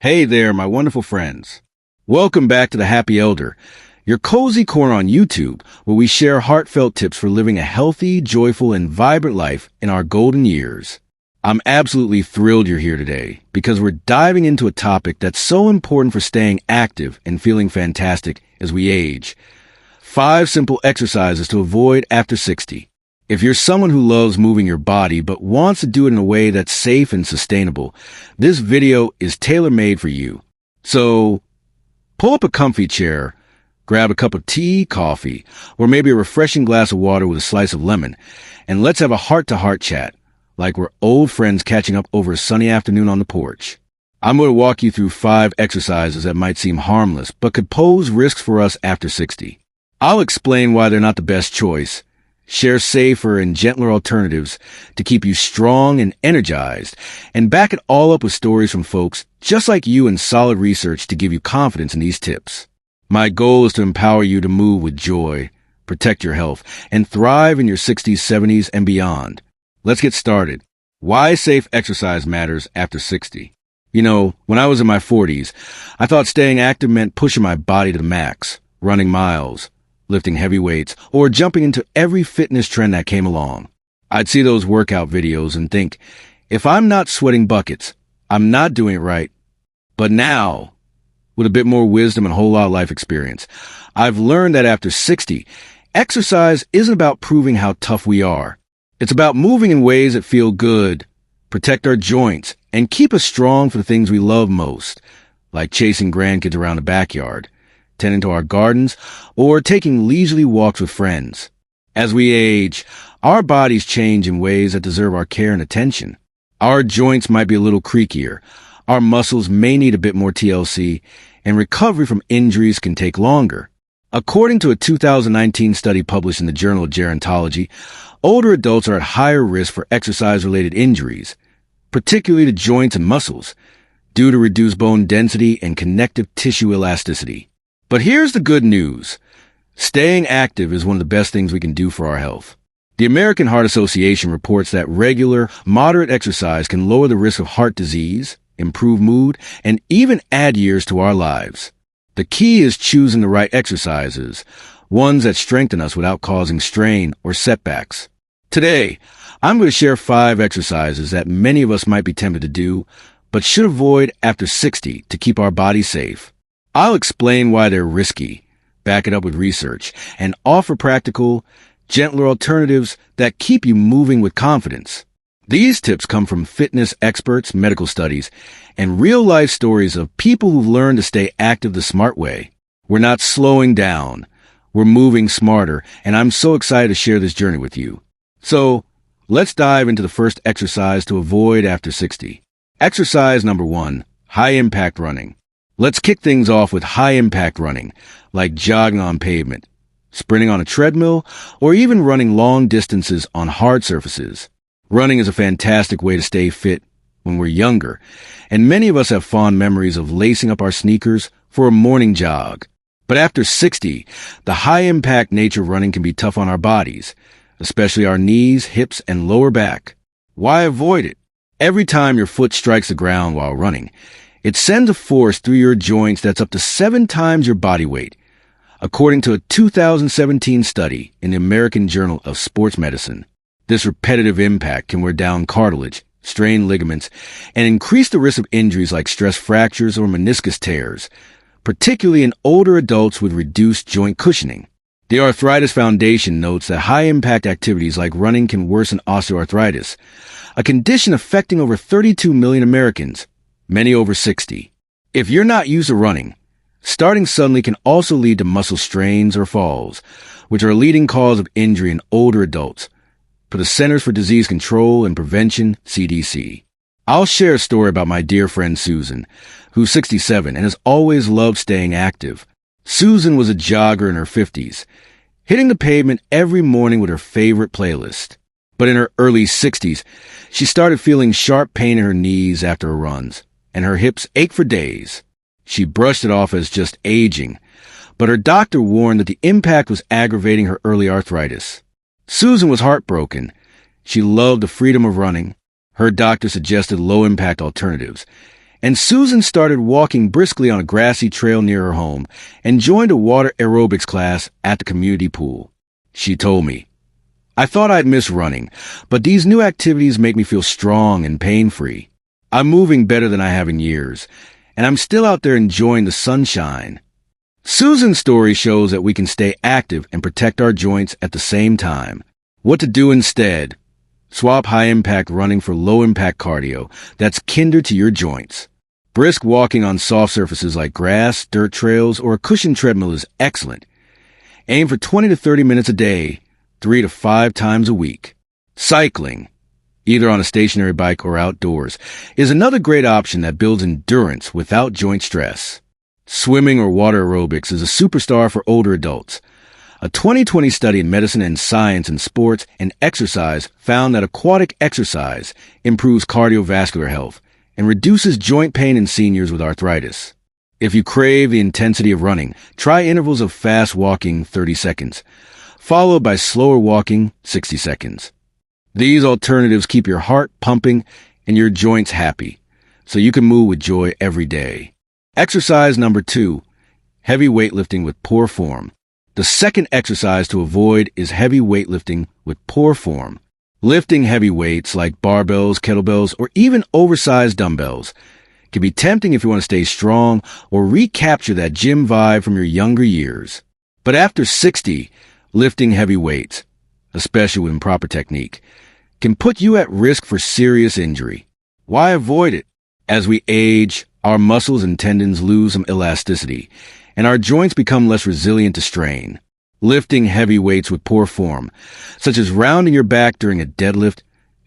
Hey there, my wonderful friends. Welcome back to The Happy Elder, your cozy corner on YouTube, where we share heartfelt tips for living a healthy, joyful, and vibrant life in our golden years. I'm absolutely thrilled you're here today because we're diving into a topic that's so important for staying active and feeling fantastic as we age. 5 simple exercises to avoid after 60. If you're someone who loves moving your body but wants to do it in a way that's safe and sustainable, this video is tailor-made for you. So, pull up a comfy chair, grab a cup of tea, coffee, or maybe a refreshing glass of water with a slice of lemon, and let's have a heart-to-heart chat, like we're old friends catching up over a sunny afternoon on the porch. I'm going to walk you through 5 exercises that might seem harmless but could pose risks for us after 60. I'll explain why they're not the best choice, share safer and gentler alternatives to keep you strong and energized, and back it all up with stories from folks just like you and solid research to give you confidence in these tips. My goal is to empower you to move with joy, protect your health, and thrive in your 60s, 70s, and beyond. Let's get started. Why safe exercise matters after 60. You know, when I was in my 40s, I thought staying active meant pushing my body to the max, running miles, lifting heavy weights, or jumping into every fitness trend that came along. I'd see those workout videos and think, if I'm not sweating buckets, I'm not doing it right. But now, with a bit more wisdom and a whole lot of life experience, I've learned that after 60, exercise isn't about proving how tough we are. It's about moving in ways that feel good, protect our joints, and keep us strong for the things we love most, like chasing grandkids around the backyard, tending to our gardens, or taking leisurely walks with friends. As we age, our bodies change in ways that deserve our care and attention. Our joints might be a little creakier, our muscles may need a bit more TLC, and recovery from injuries can take longer. According to a 2019 study published in the Journal of Gerontology, older adults are at higher risk for exercise-related injuries, particularly to joints and muscles, due to reduced bone density and connective tissue elasticity. But here's the good news. Staying active is one of the best things we can do for our health. The American Heart Association reports that regular, moderate exercise can lower the risk of heart disease, improve mood, and even add years to our lives. The key is choosing the right exercises, ones that strengthen us without causing strain or setbacks. Today, I'm going to share 5 exercises that many of us might be tempted to do, but should avoid after 60 to keep our bodies safe. I'll explain why they're risky, back it up with research, and offer practical, gentler alternatives that keep you moving with confidence. These tips come from fitness experts, medical studies, and real-life stories of people who've learned to stay active the smart way. We're not slowing down. We're moving smarter, and I'm so excited to share this journey with you. So, let's dive into the first exercise to avoid after 60. Exercise number 1, high-impact running. Let's kick things off with high-impact running, like jogging on pavement, sprinting on a treadmill, or even running long distances on hard surfaces. Running is a fantastic way to stay fit when we're younger, and many of us have fond memories of lacing up our sneakers for a morning jog. But after 60, the high-impact nature of running can be tough on our bodies, especially our knees, hips, and lower back. Why avoid it? Every time your foot strikes the ground while running, it sends a force through your joints that's up to 7 times your body weight, according to a 2017 study in the American Journal of Sports Medicine. This repetitive impact can wear down cartilage, strain ligaments, and increase the risk of injuries like stress fractures or meniscus tears, particularly in older adults with reduced joint cushioning. The Arthritis Foundation notes that high-impact activities like running can worsen osteoarthritis, a condition affecting over 32 million Americans, many over 60. If you're not used to running, starting suddenly can also lead to muscle strains or falls, which are a leading cause of injury in older adults, per the Centers for Disease Control and Prevention, CDC. I'll share a story about my dear friend Susan, who's 67 and has always loved staying active. Susan was a jogger in her 50s, hitting the pavement every morning with her favorite playlist. But in her early 60s, she started feeling sharp pain in her knees after her runs, and her hips ached for days. She brushed it off as just aging, but her doctor warned that the impact was aggravating her early arthritis. Susan was heartbroken. She loved the freedom of running. Her doctor suggested low-impact alternatives, And Susan started walking briskly on a grassy trail near her home and joined a water aerobics class at the community pool. She told me, "I thought I'd miss running, but these new activities make me feel strong and pain-free. I'm moving better than I have in years, and I'm still out there enjoying the sunshine." Susan's story shows that we can stay active and protect our joints at the same time. What to do instead? Swap high-impact running for low-impact cardio that's kinder to your joints. Brisk walking on soft surfaces like grass, dirt trails, or a cushioned treadmill is excellent. Aim for 20 to 30 minutes a day, 3 to 5 times a week. Cycling, either on a stationary bike or outdoors, is another great option that builds endurance without joint stress. Swimming or water aerobics is a superstar for older adults. A 2020 study in Medicine and Science in Sports and Exercise found that aquatic exercise improves cardiovascular health and reduces joint pain in seniors with arthritis. If you crave the intensity of running, try intervals of fast walking 30 seconds, followed by slower walking 60 seconds. These alternatives keep your heart pumping and your joints happy, so you can move with joy every day. Exercise number 2, heavy weightlifting with poor form. The second exercise to avoid is heavy weightlifting with poor form. Lifting heavy weights like barbells, kettlebells, or even oversized dumbbells can be tempting if you want to stay strong or recapture that gym vibe from your younger years. But after 60, lifting heavy weights, especially with improper technique, can put you at risk for serious injury. Why avoid it? As we age, our muscles and tendons lose some elasticity, and our joints become less resilient to strain. Lifting heavy weights with poor form, such as rounding your back during a deadlift,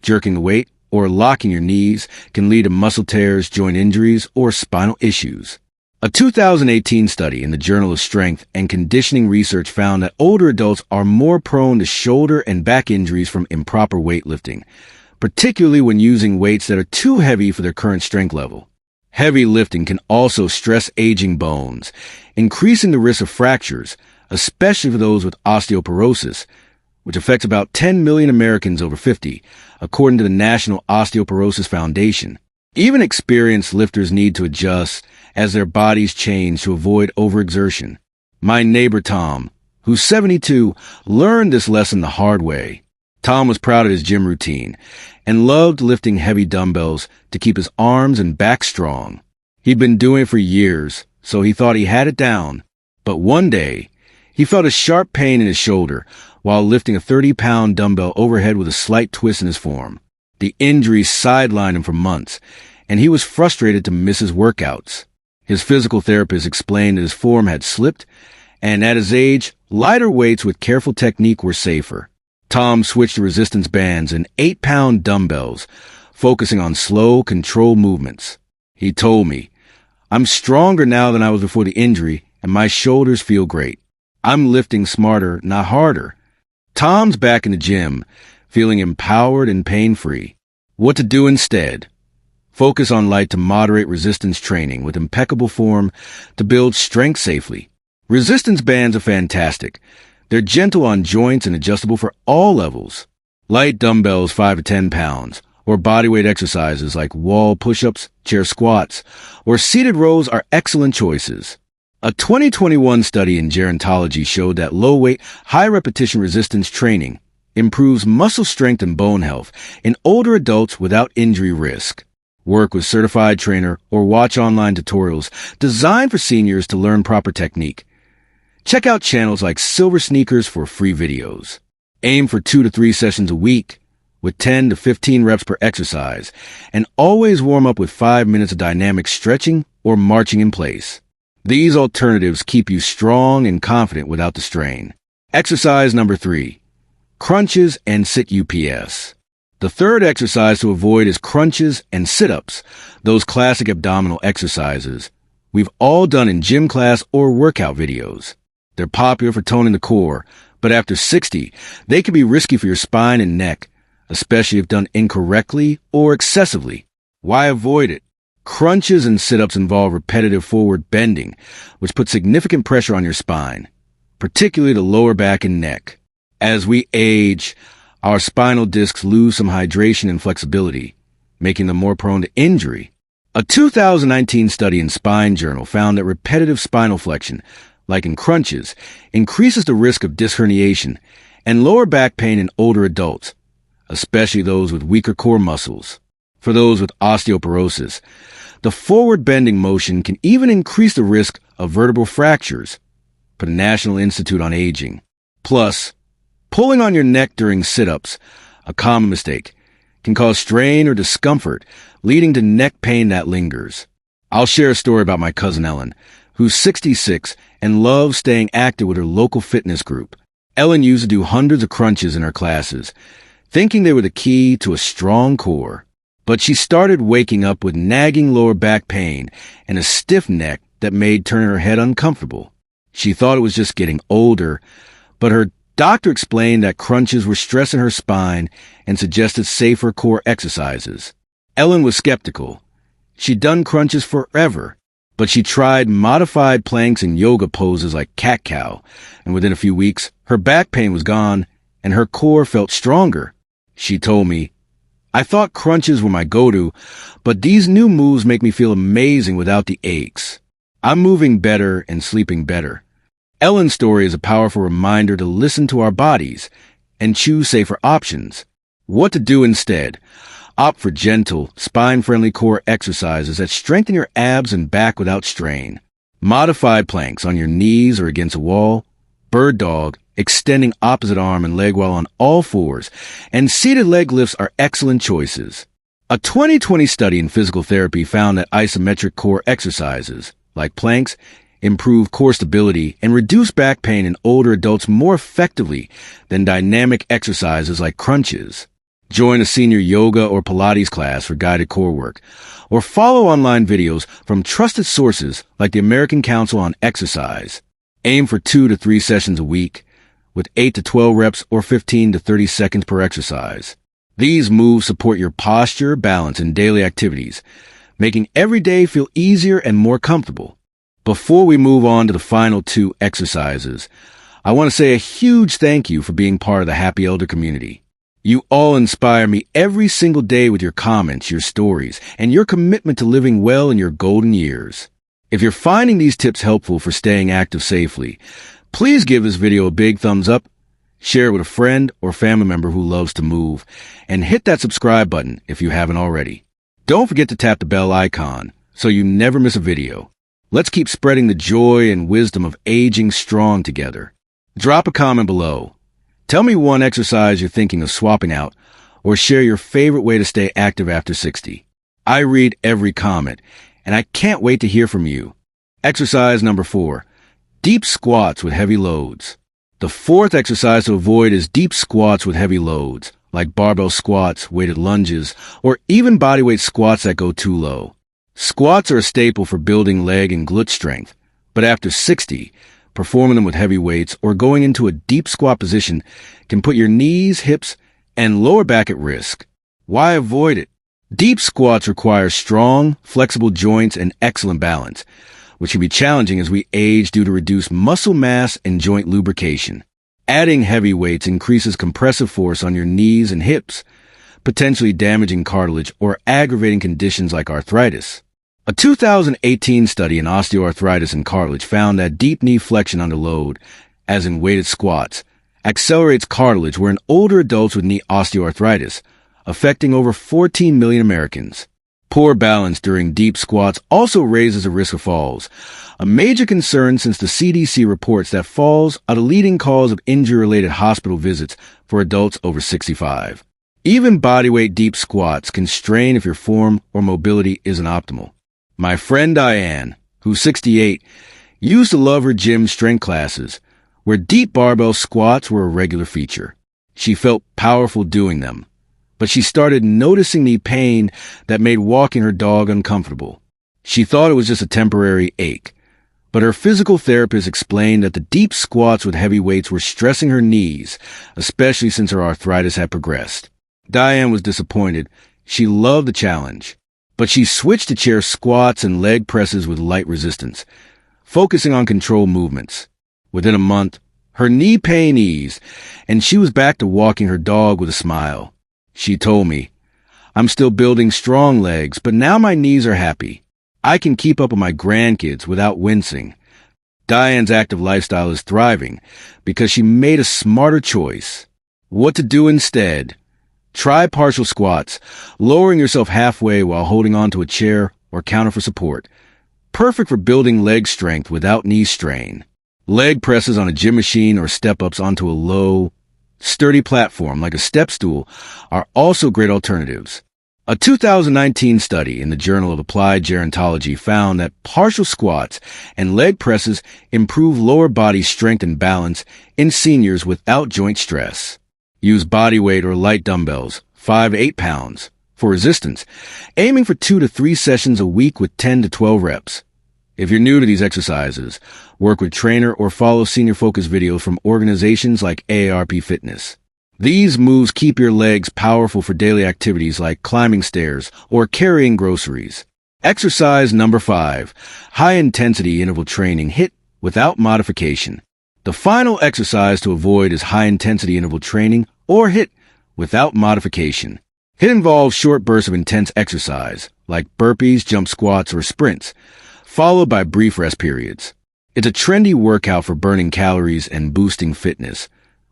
jerking a weight, or locking your knees, can lead to muscle tears, joint injuries, or spinal issues. A 2018 study in the Journal of Strength and Conditioning Research found that older adults are more prone to shoulder and back injuries from improper weightlifting, particularly when using weights that are too heavy for their current strength level. Heavy lifting can also stress aging bones, increasing the risk of fractures, especially for those with osteoporosis, which affects about 10 million Americans over 50, according to the National Osteoporosis Foundation. Even experienced lifters need to adjust as their bodies change to avoid overexertion. My neighbor Tom, who's 72, learned this lesson the hard way. Tom was proud of his gym routine and loved lifting heavy dumbbells to keep his arms and back strong. He'd been doing it for years, so he thought he had it down. But one day, he felt a sharp pain in his shoulder while lifting a 30-pound dumbbell overhead with a slight twist in his form. The injury sidelined him for months, and he was frustrated to miss his workouts. His physical therapist explained that his form had slipped, and at his age, lighter weights with careful technique were safer. Tom switched to resistance bands and 8-pound dumbbells, focusing on slow, controlled movements. He told me, "I'm stronger now than I was before the injury, and my shoulders feel great. I'm lifting smarter, not harder." Tom's back in the gym, feeling empowered and pain-free. What to do instead? Focus on light to moderate resistance training with impeccable form to build strength safely. Resistance bands are fantastic. They're gentle on joints and adjustable for all levels. Light dumbbells 5 to 10 pounds, or bodyweight exercises like wall push-ups, chair squats, or seated rows are excellent choices. A 2021 study in Gerontology showed that low-weight, high-repetition resistance training improves muscle strength and bone health in older adults without injury risk. Work with a certified trainer or watch online tutorials designed for seniors to learn proper technique. Check out channels like Silver Sneakers for free videos. Aim for 2 to 3 sessions a week with 10 to 15 reps per exercise, and always warm up with 5 minutes of dynamic stretching or marching in place. These alternatives keep you strong and confident without the strain. Exercise number 3, crunches and sit UPS. The third exercise to avoid is crunches and sit-ups, those classic abdominal exercises we've all done in gym class or workout videos. They're popular for toning the core, but after 60, they can be risky for your spine and neck, especially if done incorrectly or excessively. Why avoid it? Crunches and sit-ups involve repetitive forward bending, which puts significant pressure on your spine, particularly the lower back and neck. As we age, our spinal discs lose some hydration and flexibility, making them more prone to injury. A 2019 study in Spine Journal found that repetitive spinal flexion, like in crunches, increases the risk of disc herniation and lower back pain in older adults, especially those with weaker core muscles. For those with osteoporosis, the forward bending motion can even increase the risk of vertebral fractures, per the National Institute on Aging. Plus, pulling on your neck during sit-ups, a common mistake, can cause strain or discomfort, leading to neck pain that lingers. I'll share a story about my cousin Ellen, who's 66 and loves staying active with her local fitness group. Ellen used to do hundreds of crunches in her classes, thinking they were the key to a strong core. But she started waking up with nagging lower back pain and a stiff neck that made turning her head uncomfortable. She thought it was just getting older, but her doctor explained that crunches were stressing her spine and suggested safer core exercises. Ellen was skeptical. She'd done crunches forever, but she tried modified planks and yoga poses like cat-cow, and within a few weeks, her back pain was gone and her core felt stronger. She told me, "I thought crunches were my go-to, but these new moves make me feel amazing without the aches. I'm moving better and sleeping better." Ellen's story is a powerful reminder to listen to our bodies and choose safer options. What to do instead? Opt for gentle, spine-friendly core exercises that strengthen your abs and back without strain. Modified planks on your knees or against a wall, bird dog, extending opposite arm and leg while on all fours, and seated leg lifts are excellent choices. A 2020 study in physical therapy found that isometric core exercises, like planks, improve core stability and reduce back pain in older adults more effectively than dynamic exercises like crunches. Join a senior yoga or Pilates class for guided core work, or follow online videos from trusted sources like the American Council on Exercise. Aim for 2 to 3 sessions a week, with 8 to 12 reps or 15 to 30 seconds per exercise. These moves support your posture, balance, and daily activities, making every day feel easier and more comfortable. Before we move on to the final 2 exercises, I want to say a huge thank you for being part of the Happy Elder community. You all inspire me every single day with your comments, your stories, and your commitment to living well in your golden years. If you're finding these tips helpful for staying active safely, please give this video a big thumbs up, share it with a friend or family member who loves to move, and hit that subscribe button if you haven't already. Don't forget to tap the bell icon so you never miss a video. Let's keep spreading the joy and wisdom of aging strong together. Drop a comment below. Tell me one exercise you're thinking of swapping out, or share your favorite way to stay active after 60. I read every comment, and I can't wait to hear from you. Exercise number 4, deep squats with heavy loads. The 4th exercise to avoid is deep squats with heavy loads, like barbell squats, weighted lunges, or even bodyweight squats that go too low. Squats are a staple for building leg and glute strength, but after 60, performing them with heavy weights or going into a deep squat position can put your knees, hips, and lower back at risk. Why avoid it? Deep squats require strong, flexible joints and excellent balance, which can be challenging as we age due to reduced muscle mass and joint lubrication. Adding heavy weights increases compressive force on your knees and hips, potentially damaging cartilage or aggravating conditions like arthritis. A 2018 study in osteoarthritis and cartilage found that deep knee flexion under load, as in weighted squats, accelerates cartilage where in older adults with knee osteoarthritis, affecting over 14 million Americans. Poor balance during deep squats also raises the risk of falls, a major concern since the CDC reports that falls are the leading cause of injury-related hospital visits for adults over 65. Even bodyweight deep squats can strain if your form or mobility isn't optimal. My friend Diane, who's 68, used to love her gym strength classes, where deep barbell squats were a regular feature. She felt powerful doing them, but she started noticing the pain that made walking her dog uncomfortable. She thought it was just a temporary ache, but her physical therapist explained that the deep squats with heavy weights were stressing her knees, especially since her arthritis had progressed. Diane was disappointed. She loved the challenge, but she switched to chair squats and leg presses with light resistance, focusing on controlled movements. Within a month, her knee pain eased, and she was back to walking her dog with a smile. She told me, I'm still building strong legs, but now my knees are happy. I can keep up with my grandkids without wincing. Diane's active lifestyle is thriving because she made a smarter choice. What to do instead? Try partial squats, lowering yourself halfway while holding onto a chair or counter for support. Perfect for building leg strength without knee strain. Leg presses on a gym machine or step-ups onto a low, sturdy platform like a step stool are also great alternatives. A 2019 study in the Journal of Applied Gerontology found that partial squats and leg presses improve lower body strength and balance in seniors without joint stress. Use body weight or light dumbbells, 5 to 8 pounds, for resistance, aiming for 2 to 3 sessions a week with 10 to 12 reps. If you're new to these exercises, work with trainer or follow senior-focused videos from organizations like AARP Fitness. These moves keep your legs powerful for daily activities like climbing stairs or carrying groceries. Exercise number 5, high-intensity interval training HIIT without modification. The final exercise to avoid is high-intensity interval training or HIIT without modification. HIIT involves short bursts of intense exercise, like burpees, jump squats, or sprints, followed by brief rest periods. It's a trendy workout for burning calories and boosting fitness.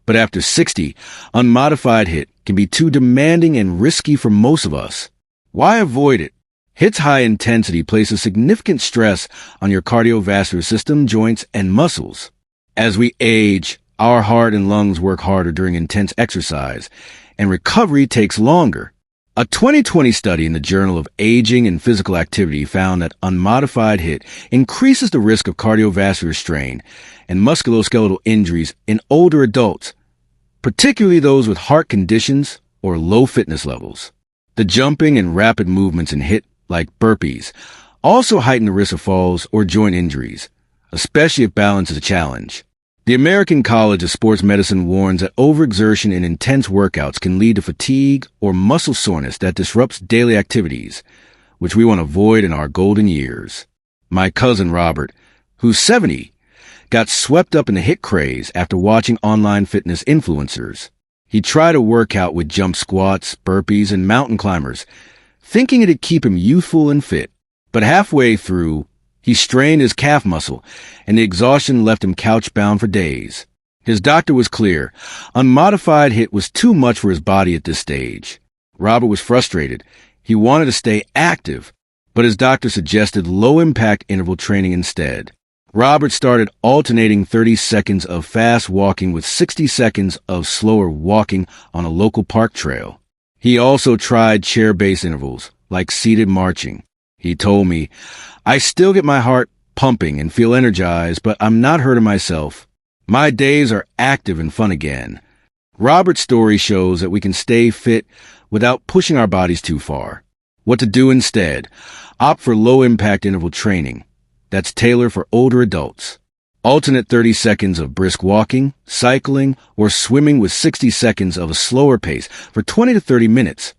But after 60, unmodified HIIT can be too demanding and risky for most of us. Why avoid it? HIIT's high intensity places significant stress on your cardiovascular system, joints, and muscles. As we age, our heart and lungs work harder during intense exercise, and recovery takes longer. A 2020 study in the Journal of Aging and Physical Activity found that unmodified HIIT increases the risk of cardiovascular strain and musculoskeletal injuries in older adults, particularly those with heart conditions or low fitness levels. The jumping and rapid movements in HIIT, like burpees, also heighten the risk of falls or joint injuries, especially if balance is a challenge. The American College of Sports Medicine warns that overexertion in intense workouts can lead to fatigue or muscle soreness that disrupts daily activities, which we want to avoid in our golden years. My cousin Robert, who's 70, got swept up in the HIIT craze after watching online fitness influencers. He tried a workout with jump squats, burpees, and mountain climbers, thinking it'd keep him youthful and fit. But halfway through, he strained his calf muscle, and the exhaustion left him couch-bound for days. His doctor was clear. Unmodified HIIT was too much for his body at this stage. Robert was frustrated. He wanted to stay active, but his doctor suggested low-impact interval training instead. Robert started alternating 30 seconds of fast walking with 60 seconds of slower walking on a local park trail. He also tried chair-based intervals, like seated marching. He told me, "I still get my heart pumping and feel energized, but I'm not hurting myself. My days are active and fun again." Robert's story shows that we can stay fit without pushing our bodies too far. What to do instead? Opt for low-impact interval training that's tailored for older adults. Alternate 30 seconds of brisk walking, cycling, or swimming with 60 seconds of a slower pace for 20 to 30 minutes,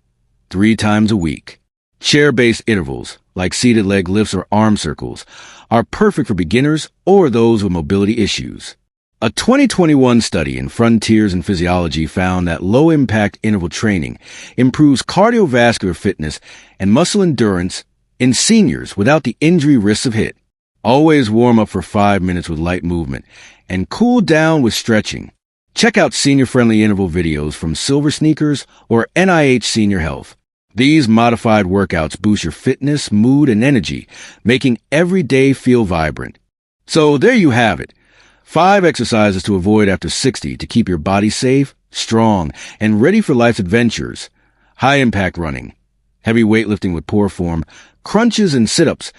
3 times a week. Chair-based intervals, like seated leg lifts or arm circles, are perfect for beginners or those with mobility issues. A 2021 study in Frontiers in Physiology found that low-impact interval training improves cardiovascular fitness and muscle endurance in seniors without the injury risks of HIIT. Always warm up for 5 minutes with light movement and cool down with stretching. Check out senior-friendly interval videos from Silver Sneakers or NIH Senior Health. These modified workouts boost your fitness, mood, and energy, making every day feel vibrant. So there you have it. 5 exercises to avoid after 60 to keep your body safe, strong, and ready for life's adventures. High-impact running, heavy weightlifting with poor form, crunches and sit-ups,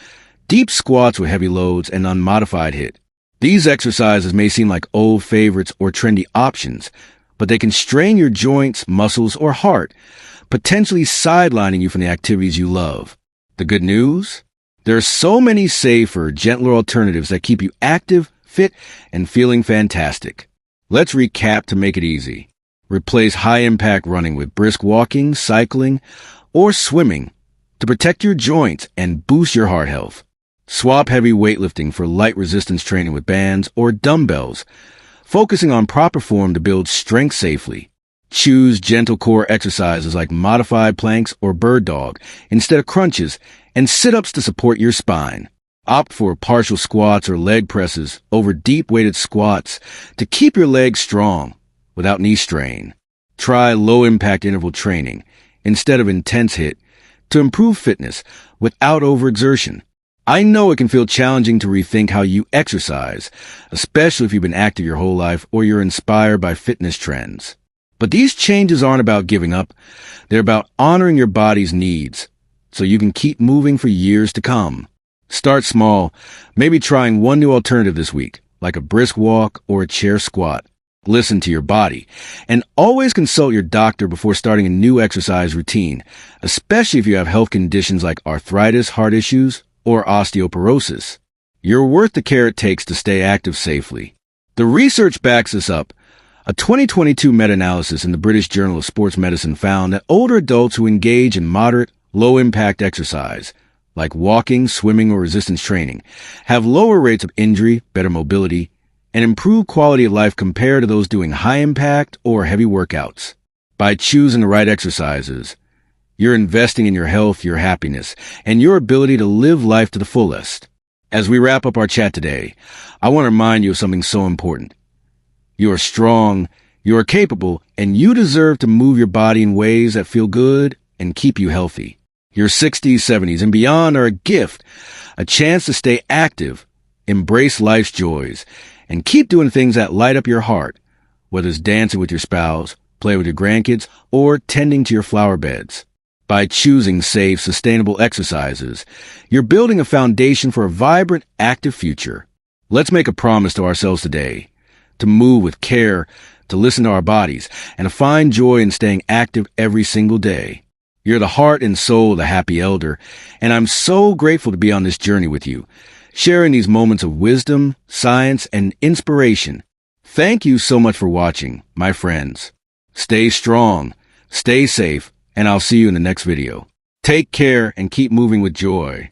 deep squats with heavy loads, and unmodified HIIT. These exercises may seem like old favorites or trendy options, but they can strain your joints, muscles, or heart, potentially sidelining you from the activities you love. The good news? There are so many safer, gentler alternatives that keep you active, fit, and feeling fantastic. Let's recap to make it easy. Replace high-impact running with brisk walking, cycling, or swimming to protect your joints and boost your heart health. Swap heavy weightlifting for light resistance training with bands or dumbbells, focusing on proper form to build strength safely. Choose gentle core exercises like modified planks or bird dog instead of crunches, and sit-ups to support your spine. Opt for partial squats or leg presses over deep-weighted squats to keep your legs strong without knee strain. Try low-impact interval training instead of intense HIIT to improve fitness without overexertion. I know it can feel challenging to rethink how you exercise, especially if you've been active your whole life or you're inspired by fitness trends. But these changes aren't about giving up. They're about honoring your body's needs so you can keep moving for years to come. Start small, maybe trying one new alternative this week, like a brisk walk or a chair squat. Listen to your body, and always consult your doctor before starting a new exercise routine, especially if you have health conditions like arthritis, heart issues, or osteoporosis. You're worth the care it takes to stay active safely. The research backs this up. A 2022 meta-analysis in the British Journal of Sports Medicine found that older adults who engage in moderate, low-impact exercise, like walking, swimming, or resistance training, have lower rates of injury, better mobility, and improved quality of life compared to those doing high-impact or heavy workouts. By choosing the right exercises, you're investing in your health, your happiness, and your ability to live life to the fullest. As we wrap up our chat today, I want to remind you of something so important. You are strong, you are capable, and you deserve to move your body in ways that feel good and keep you healthy. Your 60s, 70s, and beyond are a gift, a chance to stay active, embrace life's joys, and keep doing things that light up your heart, whether it's dancing with your spouse, play with your grandkids, or tending to your flower beds. By choosing safe, sustainable exercises, you're building a foundation for a vibrant, active future. Let's make a promise to ourselves today to move with care, to listen to our bodies, and to find joy in staying active every single day. You're the heart and soul of the Happy Elder, and I'm so grateful to be on this journey with you, sharing these moments of wisdom, science, and inspiration. Thank you so much for watching, my friends. Stay strong, stay safe, and I'll see you in the next video. Take care and keep moving with joy.